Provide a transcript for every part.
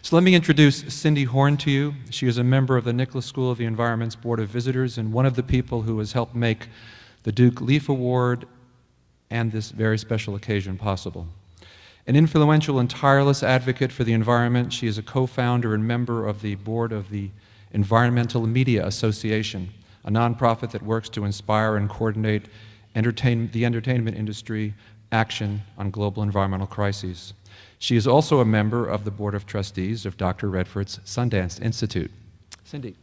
So let me introduce Cindy Horn to you. She is a member of the Nicholas School of the Environment's Board of Visitors and one of the people who has helped make the Duke Leaf Award and this very special occasion possible. An influential and tireless advocate for the environment, she is a co-founder and member of the board of the Environmental Media Association, a nonprofit that works to inspire and coordinate the entertainment industry action on global environmental crises. She is also a member of the Board of Trustees of Dr. Redford's Sundance Institute. Cindy.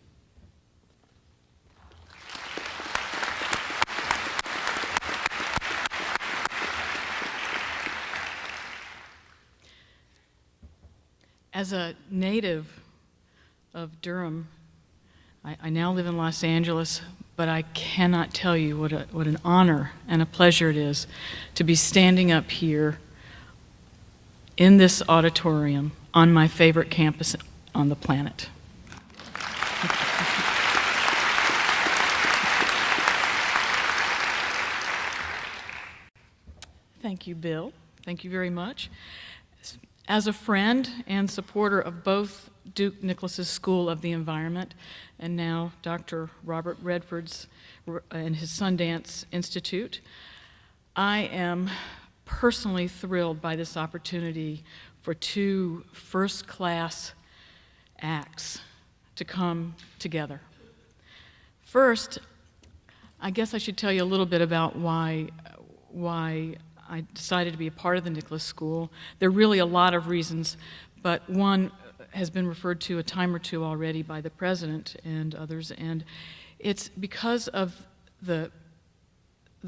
As a native of Durham, I now live in Los Angeles, but I cannot tell you what an honor and a pleasure it is to be standing up here in this auditorium on my favorite campus on the planet. Thank you, Bill. Thank you very much. As a friend and supporter of both Duke Nicholas's School of the Environment and now Dr. Robert Redford's and his Sundance Institute, I am personally thrilled by this opportunity for two first-class acts to come together. First, I guess I should tell you a little bit about why I decided to be a part of the Nicholas School. There are really a lot of reasons, but one has been referred to a time or two already by the president and others, and it's because of the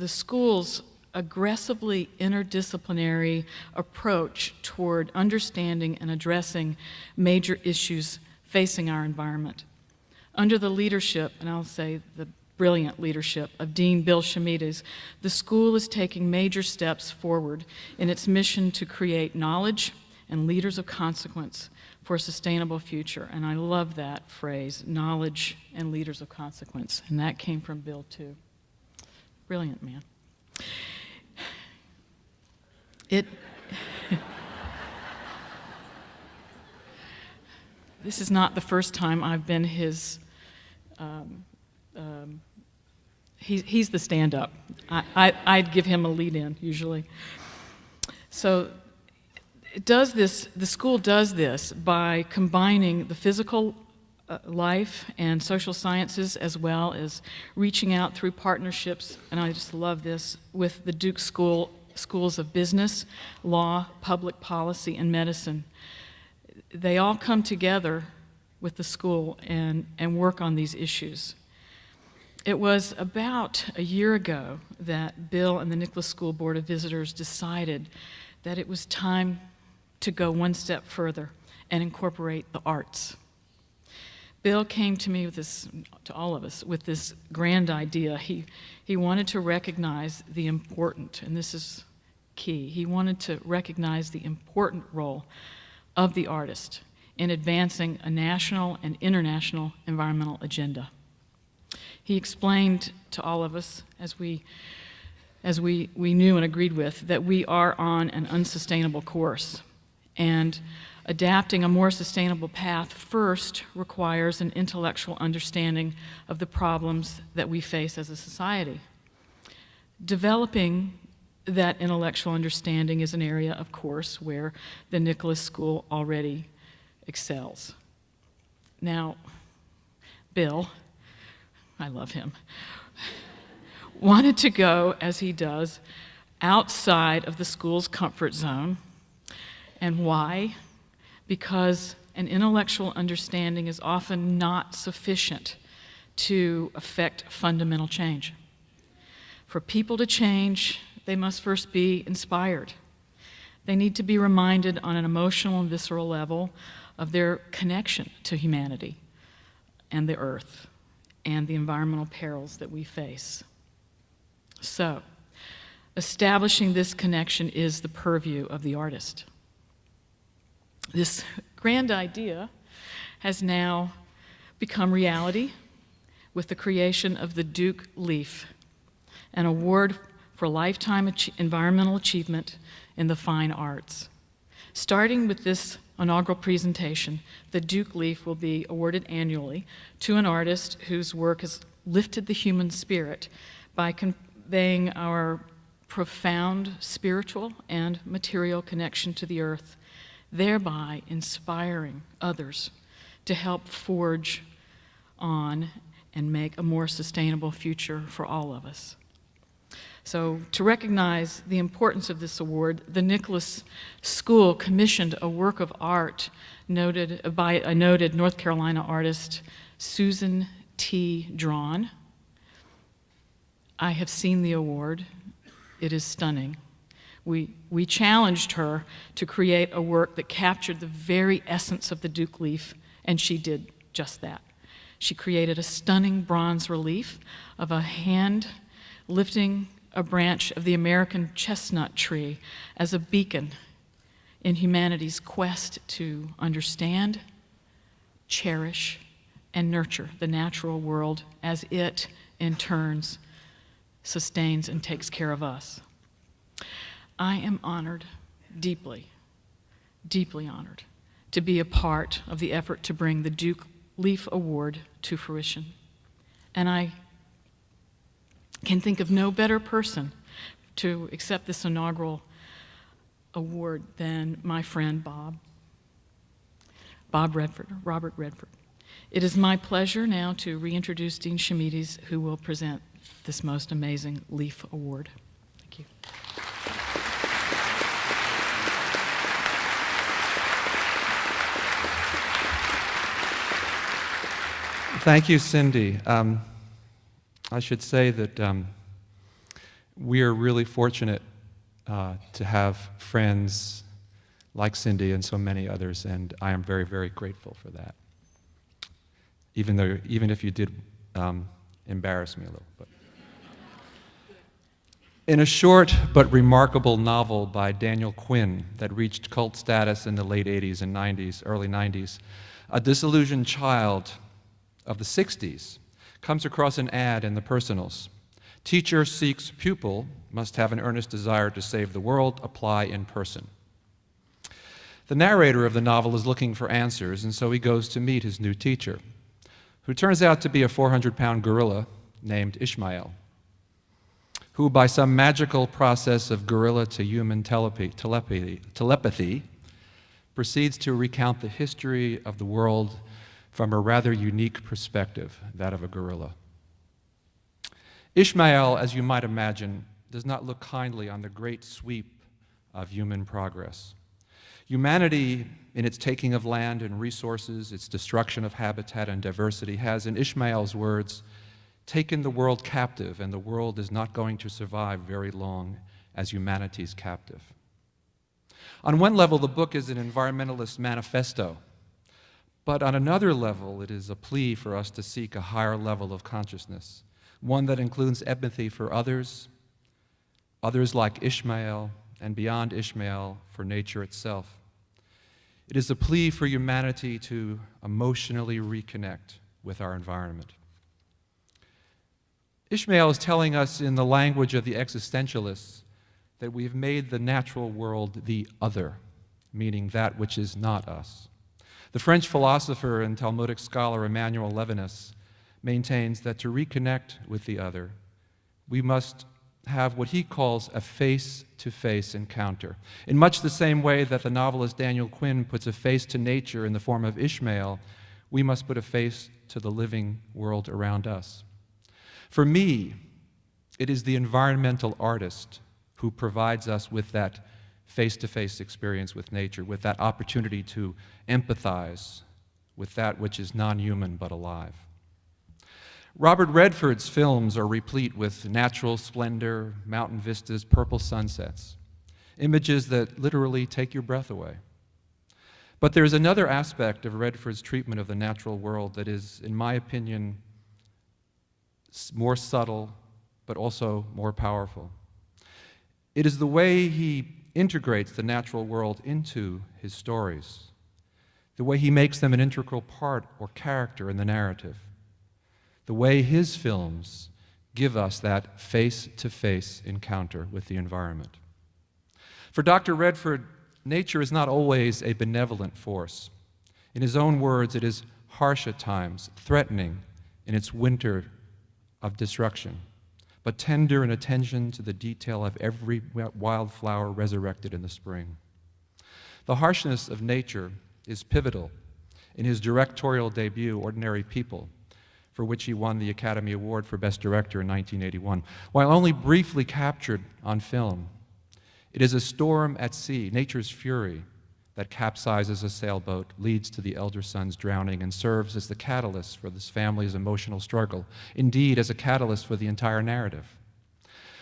school's aggressively interdisciplinary approach toward understanding and addressing major issues facing our environment. Under the leadership, and I'll say the brilliant leadership of Dean Bill Chameides, the school is taking major steps forward in its mission to create knowledge and leaders of consequence for a sustainable future. And I love that phrase, knowledge and leaders of consequence. And that came from Bill too. Brilliant man. This is not the first time I've been his, he's the stand-up. I'd give him a lead-in, usually. So the school does this by combining the physical life and social sciences as well as reaching out through partnerships, and I just love this, with the Duke Schools of Business, Law, Public Policy, and Medicine. They all come together with the school and work on these issues. It was about a year ago that Bill and the Nicholas School Board of Visitors decided that it was time to go one step further and incorporate the arts. Bill came to me with this, to all of us, with this grand idea. He wanted to recognize the important, and this is key, he wanted to recognize the important role of the artist in advancing a national and international environmental agenda. He explained to all of us, as we knew and agreed with, that we are on an unsustainable course, and adapting a more sustainable path first requires an intellectual understanding of the problems that we face as a society. Developing that intellectual understanding is an area, of course, where the Nicholas School already excels. Now, Bill, I love him, wanted to go, as he does, outside of the school's comfort zone. And why? Because an intellectual understanding is often not sufficient to affect fundamental change. For people to change, they must first be inspired. They need to be reminded on an emotional and visceral level of their connection to humanity and the earth and the environmental perils that we face. So, establishing this connection is the purview of the artist. This grand idea has now become reality with the creation of the Duke Leaf, an award for lifetime environmental achievement in the fine arts. starting with this inaugural presentation, the Duke Leaf will be awarded annually to an artist whose work has lifted the human spirit by conveying our profound spiritual and material connection to the earth, thereby inspiring others to help forge on and make a more sustainable future for all of us. So to recognize the importance of this award, the Nicholas School commissioned a work of art by a noted North Carolina artist, Susan T. Drawn. I have seen the award. It is stunning. We challenged her to create a work that captured the very essence of the Duke Leaf, and she did just that. She created a stunning bronze relief of a hand lifting a branch of the American chestnut tree as a beacon in humanity's quest to understand, cherish, and nurture the natural world as it, in turns, sustains and takes care of us. I am honored, deeply, deeply honored, to be a part of the effort to bring the Duke Leaf Award to fruition. And I can think of no better person to accept this inaugural award than my friend Robert Redford. It is my pleasure now to reintroduce Dean Chameides, who will present this most amazing Leaf Award. Thank you. Thank you, Cindy. I should say that we are really fortunate to have friends like Cindy and so many others, and I am very, very grateful for that. Even if you did embarrass me a little. But. In a short but remarkable novel by Daniel Quinn that reached cult status in the late 80s and 90s, early 90s, a disillusioned child of the 60s comes across an ad in the Personals. Teacher seeks pupil, must have an earnest desire to save the world, apply in person. The narrator of the novel is looking for answers, and so he goes to meet his new teacher, who turns out to be a 400-pound gorilla named Ishmael, who by some magical process of gorilla to human telepathy proceeds to recount the history of the world from a rather unique perspective, that of a gorilla. Ishmael, as you might imagine, does not look kindly on the great sweep of human progress. Humanity, in its taking of land and resources, its destruction of habitat and diversity, has, in Ishmael's words, taken the world captive, and the world is not going to survive very long as humanity's captive. On one level, the book is an environmentalist manifesto, but on another level, it is a plea for us to seek a higher level of consciousness, one that includes empathy for others like Ishmael, and beyond Ishmael, for nature itself. It is a plea for humanity to emotionally reconnect with our environment. Ishmael is telling us in the language of the existentialists that we've made the natural world the other, meaning that which is not us. The French philosopher and Talmudic scholar Emmanuel Levinas maintains that to reconnect with the other, we must have what he calls a face-to-face encounter. In much the same way that the novelist Daniel Quinn puts a face to nature in the form of Ishmael, we must put a face to the living world around us. For me, it is the environmental artist who provides us with that face-to-face experience with nature, with that opportunity to empathize with that which is non-human but alive. Robert Redford's films are replete with natural splendor, mountain vistas, purple sunsets, images that literally take your breath away. But there's another aspect of Redford's treatment of the natural world that is, in my opinion, more subtle, but also more powerful. It is the way he integrates the natural world into his stories, the way he makes them an integral part or character in the narrative, the way his films give us that face-to-face encounter with the environment. For Dr. Redford, nature is not always a benevolent force. In his own words, it is harsh at times, threatening in its winter of destruction, but tender in attention to the detail of every wildflower resurrected in the spring. The harshness of nature is pivotal in his directorial debut, Ordinary People, for which he won the Academy Award for Best Director in 1981. While only briefly captured on film, it is a storm at sea, nature's fury, that capsizes a sailboat, leads to the elder son's drowning, and serves as the catalyst for this family's emotional struggle, indeed as a catalyst for the entire narrative.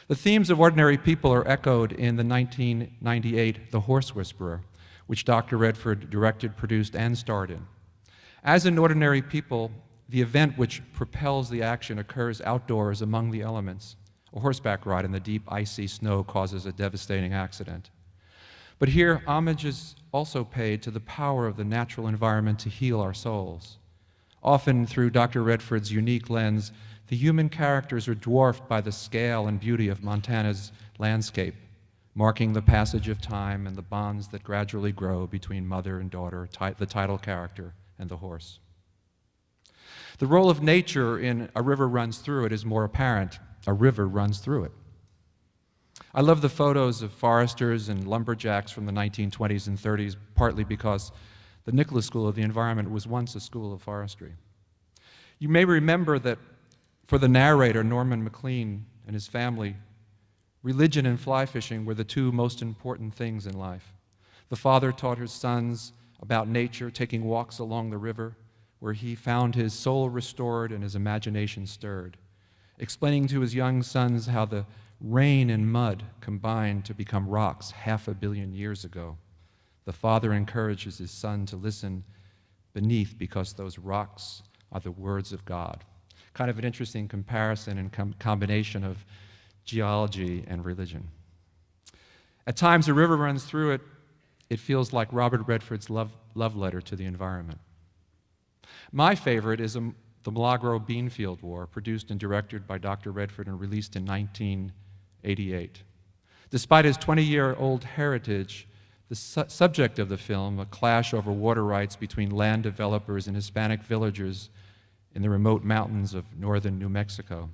The themes of Ordinary People are echoed in the 1998 The Horse Whisperer, which Dr. Redford directed, produced, and starred in. As in Ordinary People, the event which propels the action occurs outdoors among the elements. A horseback ride in the deep, icy snow causes a devastating accident. But here, homage is also paid to the power of the natural environment to heal our souls. Often, through Dr. Redford's unique lens, the human characters are dwarfed by the scale and beauty of Montana's landscape, marking the passage of time and the bonds that gradually grow between mother and daughter, the title character, and the horse. The role of nature in A River Runs Through It is more apparent. A river runs through it. I love the photos of foresters and lumberjacks from the 1920s and 30s, partly because the Nicholas School of the Environment was once a school of forestry. You may remember that for the narrator, Norman McLean, and his family, religion and fly fishing were the two most important things in life. The father taught his sons about nature, taking walks along the river, where he found his soul restored and his imagination stirred, explaining to his young sons how the rain and mud combined to become rocks 500 million years ago. The father encourages his son to listen beneath because those rocks are the words of God. Kind of an interesting comparison and combination of geology and religion. At times, A River Runs Through It, it feels like Robert Redford's love letter to the environment. My favorite is the Milagro Beanfield War, produced and directed by Dr. Redford and released in 1988. Despite his 20-year-old heritage, the subject of the film, a clash over water rights between land developers and Hispanic villagers in the remote mountains of northern New Mexico,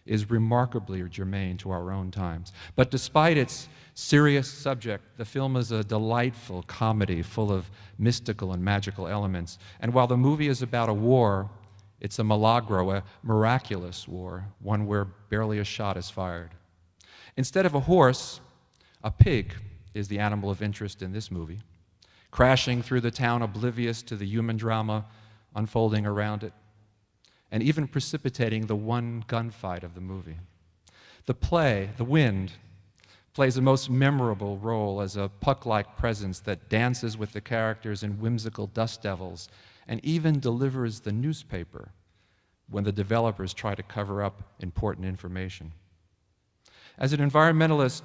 is remarkably germane to our own times. But despite its serious subject, the film is a delightful comedy full of mystical and magical elements. And while the movie is about a war, it's a milagro, a miraculous war, one where barely a shot is fired. Instead of a horse, a pig is the animal of interest in this movie, crashing through the town oblivious to the human drama unfolding around it, and even precipitating the one gunfight of the movie. The play, The Wind, plays a most memorable role as a puck-like presence that dances with the characters in whimsical dust devils and even delivers the newspaper when the developers try to cover up important information. As an environmentalist,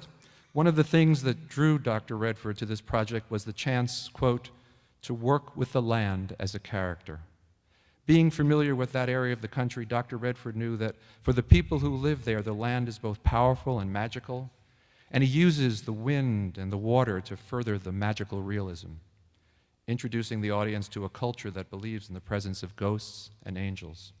one of the things that drew Dr. Redford to this project was the chance, quote, to work with the land as a character. Being familiar with that area of the country, Dr. Redford knew that for the people who live there, the land is both powerful and magical, and he uses the wind and the water to further the magical realism, introducing the audience to a culture that believes in the presence of ghosts and angels.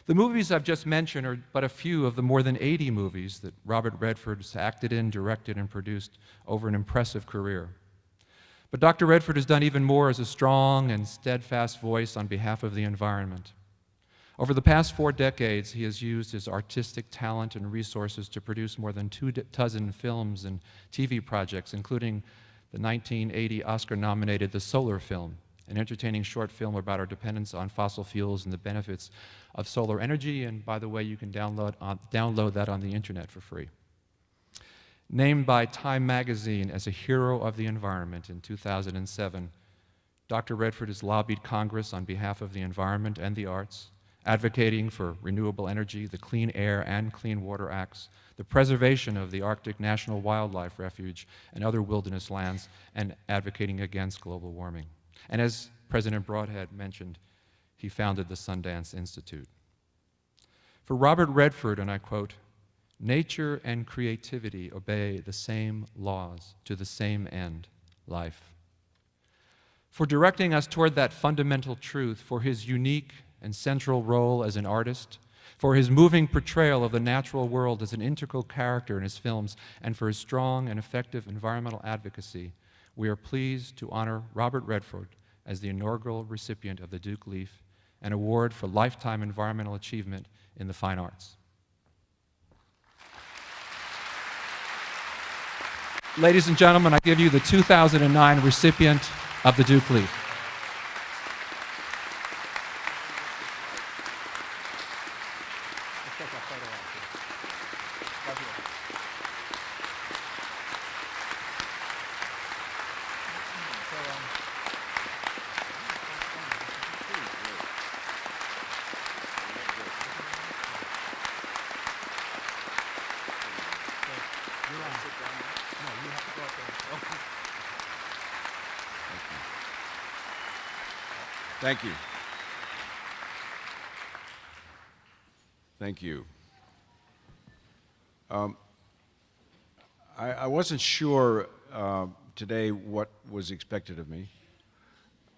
The movies I've just mentioned are but a few of the more than 80 movies that Robert Redford has acted in, directed, and produced over an impressive career. But Dr. Redford has done even more as a strong and steadfast voice on behalf of the environment. Over the past 4 decades, he has used his artistic talent and resources to produce more than 2 dozen films and TV projects, including the 1980 Oscar-nominated The Solar Film, an entertaining short film about our dependence on fossil fuels and the benefits of solar energy. And by the way, you can download that on the internet for free. Named by Time magazine as a hero of the environment in 2007, Dr. Redford has lobbied Congress on behalf of the environment and the arts, advocating for renewable energy, the Clean Air and Clean Water Acts, the preservation of the Arctic National Wildlife Refuge and other wilderness lands, and advocating against global warming. And as President Broadhead mentioned, he founded the Sundance Institute. For Robert Redford, and I quote, "Nature and creativity obey the same laws to the same end, life. For directing us toward that fundamental truth, for his unique and central role as an artist, for his moving portrayal of the natural world as an integral character in his films, and for his strong and effective environmental advocacy, we are pleased to honor Robert Redford as the inaugural recipient of the Duke Leaf, an award for lifetime environmental achievement in the fine arts. Ladies and gentlemen, I give you the 2009 recipient of the Duke Leaf. Thank you. Thank you. I wasn't sure today what was expected of me.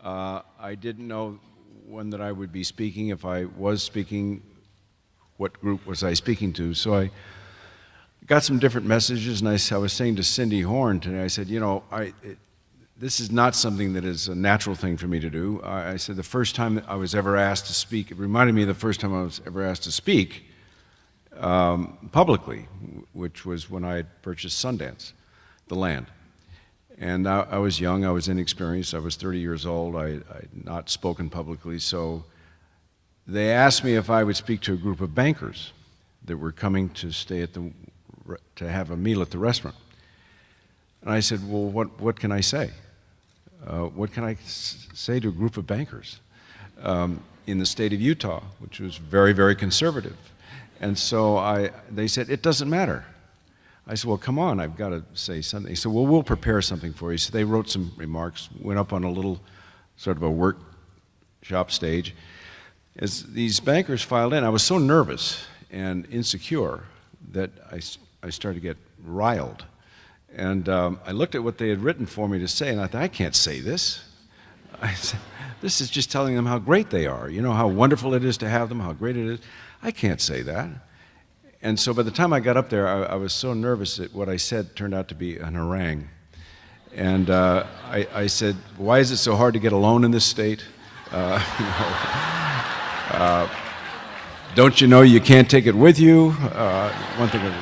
I didn't know when that I would be speaking. If I was speaking, what group was I speaking to? So I got some different messages, and I was saying to Cindy Horn today, I said, you know, this is not something that is a natural thing for me to do. I said the first time that I was ever asked to speak, it reminded me of the first time I was ever asked to speak publicly, which was when I had purchased Sundance, the land. And I was young, I was inexperienced, I was 30 years old, I had not spoken publicly, so they asked me if I would speak to a group of bankers that were coming to stay at to have a meal at the restaurant. And I said, well, what can I say? What can I say to a group of bankers in the state of Utah, which was very, very conservative? And so they said, it doesn't matter. I said, well, come on, I've got to say something. He said, well, we'll prepare something for you. So they wrote some remarks, went up on a little sort of a workshop stage. As these bankers filed in, I was so nervous and insecure that I started to get riled. And I looked at what they had written for me to say, and I thought, I can't say this. I said, this is just telling them how great they are, you know, how wonderful it is to have them, how great it is. I can't say that. And so by the time I got up there, I was so nervous that what I said turned out to be an harangue. And I said, why is it so hard to get a loan in this state? Don't you know you can't take it with you? One thing.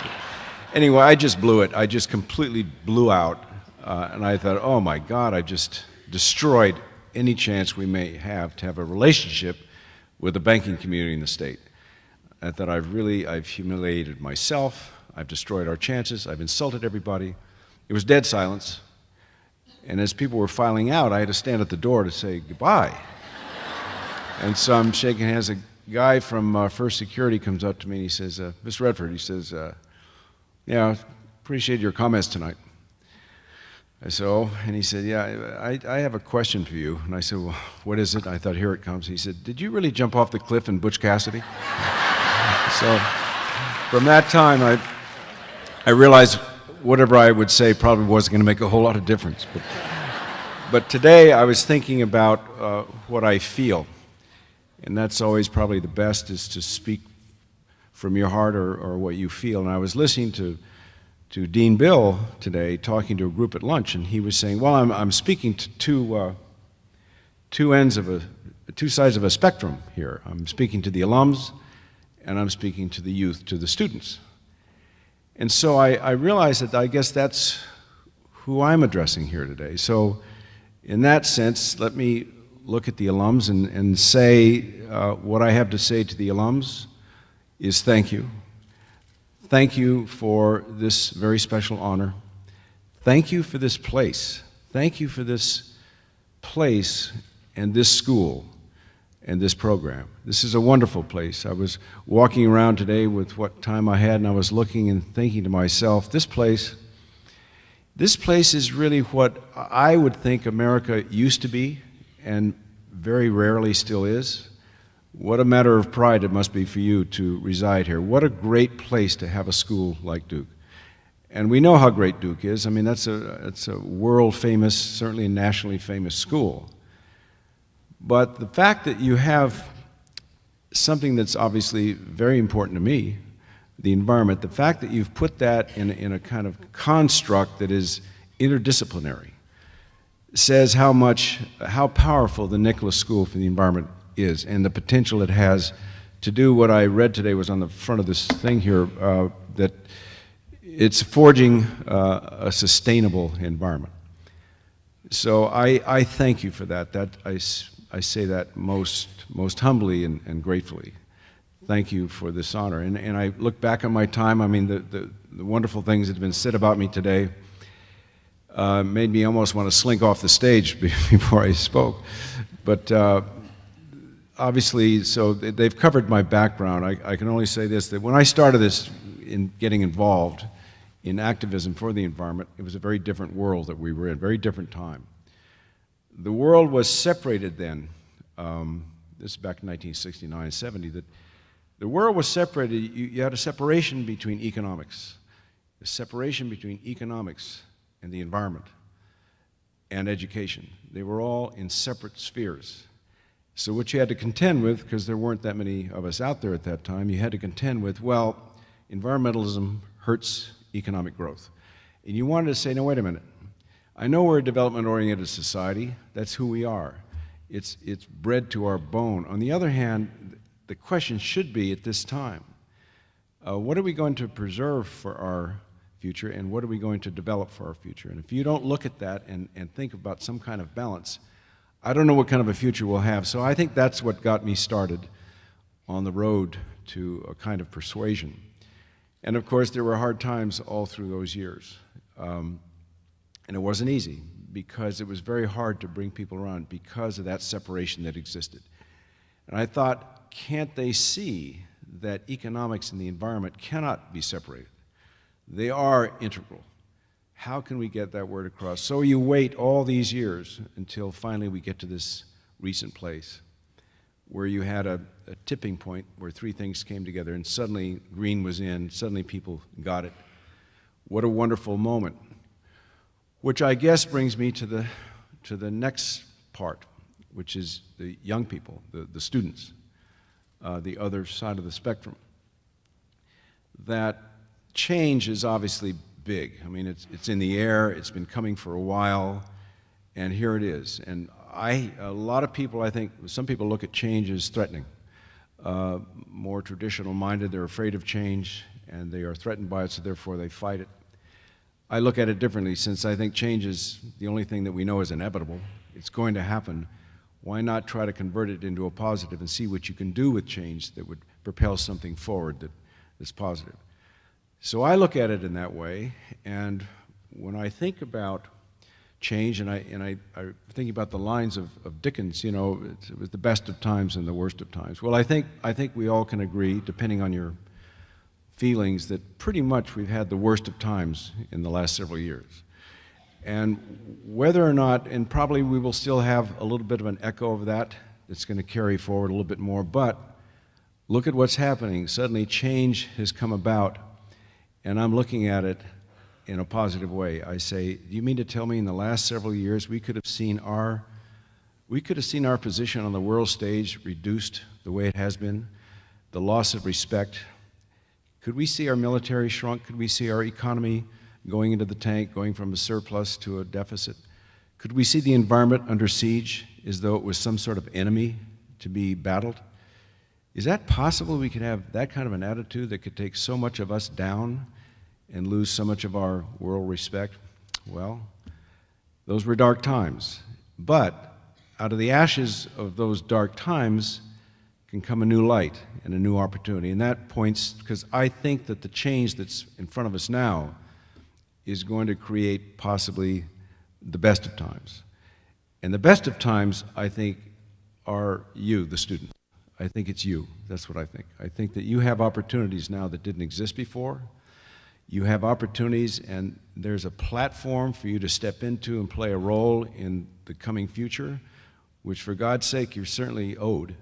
Anyway, I just blew it. I just completely blew out. And I thought, oh my God, I just destroyed any chance we may have to have a relationship with the banking community in the state. I thought I've humiliated myself, I've destroyed our chances, I've insulted everybody. It was dead silence. And as people were filing out, I had to stand at the door to say goodbye. And so I'm shaking hands. A guy from First Security comes up to me and he says, Mr. Redford, he says, yeah, appreciate your comments tonight. I said, oh, and he said, yeah, I have a question for you. And I said, well, what is it? I thought, here it comes. He said, did you really jump off the cliff in Butch Cassidy? So from that time, I realized whatever I would say probably wasn't going to make a whole lot of difference. But today I was thinking about what I feel. And that's always probably the best, is to speak from your heart or what you feel. And I was listening to Dean Bill today, talking to a group at lunch, and he was saying, well, I'm speaking to two sides of a spectrum here. I'm speaking to the alums, and I'm speaking to the youth, to the students. And so I realized that I guess that's who I'm addressing here today. So in that sense, let me look at the alums and say what I have to say to the alums is thank you. Thank you for this very special honor. Thank you for this place. Thank you for this place and this school and this program. This is a wonderful place. I was walking around today with what time I had, and I was looking and thinking to myself, this place is really what I would think America used to be and very rarely still is. What a matter of pride it must be for you to reside here. What a great place to have a school like Duke. And we know how great Duke is. I mean, it's a world famous, certainly a nationally famous school. But the fact that you have something that's obviously very important to me, the environment, the fact that you've put that in a kind of construct that is interdisciplinary, says how powerful the Nicholas School for the Environment is, and the potential it has to do what I read today was on the front of this thing here, that it's forging a sustainable environment. So I thank you for that. I say that most humbly and gratefully. Thank you for this honor. And I look back on my time. I mean, the wonderful things that have been said about me today made me almost want to slink off the stage before I spoke. But obviously, so they've covered my background. I can only say this, that when I started this in getting involved in activism for the environment, it was a very different world that we were in, very different time. The world was separated then, this is back in 1969, 70, that the world was separated. You had a separation between economics, a separation between economics and the environment and education. They were all in separate spheres. So what you had to contend with, because there weren't that many of us out there at that time, you had to contend with, well, environmentalism hurts economic growth. And you wanted to say, no, wait a minute. I know we're a development-oriented society. That's who we are. It's bred to our bone. On the other hand, the question should be at this time, what are we going to preserve for our future, and what are we going to develop for our future? And if you don't look at that and think about some kind of balance, I don't know what kind of a future we'll have. So I think that's what got me started on the road to a kind of persuasion. And of course, there were hard times all through those years. And it wasn't easy, because it was very hard to bring people around because of that separation that existed. And I thought, can't they see that economics and the environment cannot be separated? They are integral. How can we get that word across? So you wait all these years until finally we get to this recent place where you had a tipping point where three things came together, and suddenly green was in, suddenly people got it. What a wonderful moment. Which I guess brings me to the next part, which is the young people, the students, the other side of the spectrum. That change is obviously big. I mean, it's in the air, it's been coming for a while, and here it is. And a lot of people, I think, some people look at change as threatening. More traditional-minded, they're afraid of change, and they are threatened by it, so therefore they fight it. I look at it differently, since I think change is the only thing that we know is inevitable. It's going to happen. Why not try to convert it into a positive and see what you can do with change that would propel something forward that's positive? So I look at it in that way, and when I think about change, and I think about the lines of Dickens, you know, it was the best of times and the worst of times. Well, I think we all can agree, depending on your feelings, that pretty much we've had the worst of times in the last several years. And whether or not, and probably we will still have a little bit of an echo of that that's going to carry forward a little bit more, but look at what's happening. Suddenly change has come about, and I'm looking at it in a positive way. I say, do you mean to tell me in the last several years we could have seen our position on the world stage reduced the way it has been, the loss of respect? Could we see our military shrunk? Could we see our economy going into the tank, going from a surplus to a deficit? Could we see the environment under siege as though it was some sort of enemy to be battled? Is that possible? We could have that kind of an attitude that could take so much of us down and lose so much of our world respect? Well, those were dark times. But out of the ashes of those dark times can come a new light and a new opportunity. And that points, because I think that the change that's in front of us now is going to create possibly the best of times. And the best of times, I think, are you, the student. I think it's you. That's what I think. I think that you have opportunities now that didn't exist before. You have opportunities, and there's a platform for you to step into and play a role in the coming future, which, for God's sake, you're certainly owed.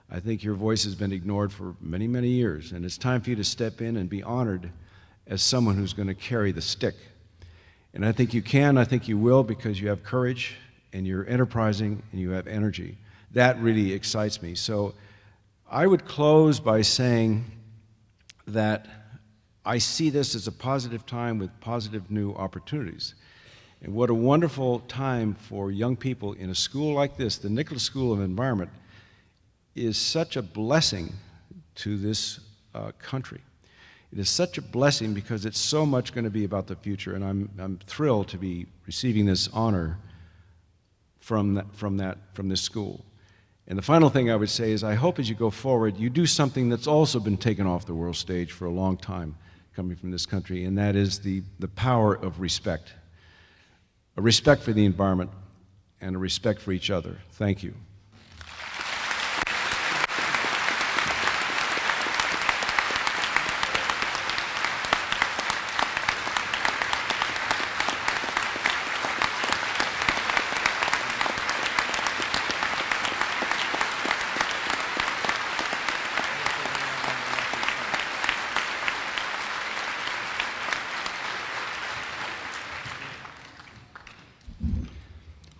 I think your voice has been ignored for many, many years, and it's time for you to step in and be honored as someone who's going to carry the stick. And I think you can, I think you will, because you have courage and you're enterprising and you have energy. That really excites me. So I would close by saying that I see this as a positive time with positive new opportunities. And what a wonderful time for young people in a school like this. The Nicholas School of Environment is such a blessing to this country. It is such a blessing because it's so much going to be about the future, and I'm thrilled to be receiving this honor from this school. And the final thing I would say is I hope as you go forward, you do something that's also been taken off the world stage for a long time coming from this country, and that is the power of respect. A respect for the environment and a respect for each other. Thank you.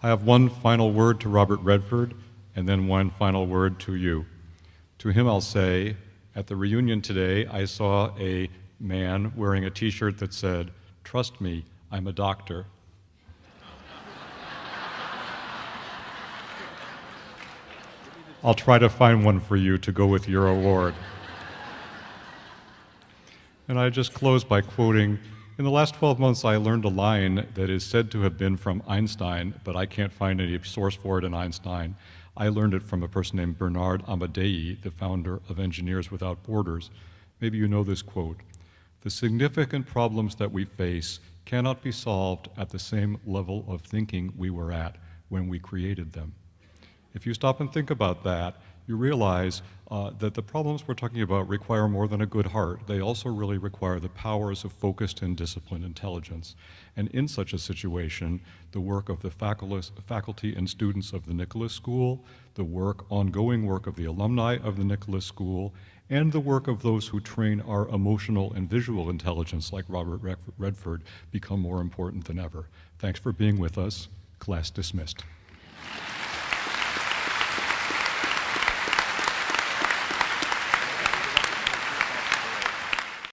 I have one final word to Robert Redford, and then one final word to you. To him I'll say, at the reunion today, I saw a man wearing a t-shirt that said, "Trust me, I'm a doctor." I'll try to find one for you to go with your award. And I just close by quoting, in the last 12 months I learned a line that is said to have been from Einstein, but I can't find any source for it in Einstein. I learned it from a person named Bernard Amadei, the founder of Engineers Without Borders. Maybe you know this quote. The significant problems that we face cannot be solved at the same level of thinking we were at when we created them. If you stop and think about that, you realize that the problems we're talking about require more than a good heart. They also really require the powers of focused and disciplined intelligence. And in such a situation, the work of the faculty and students of the Nicholas School, the ongoing work of the alumni of the Nicholas School, and the work of those who train our emotional and visual intelligence, like Robert Redford, become more important than ever. Thanks for being with us. Class dismissed.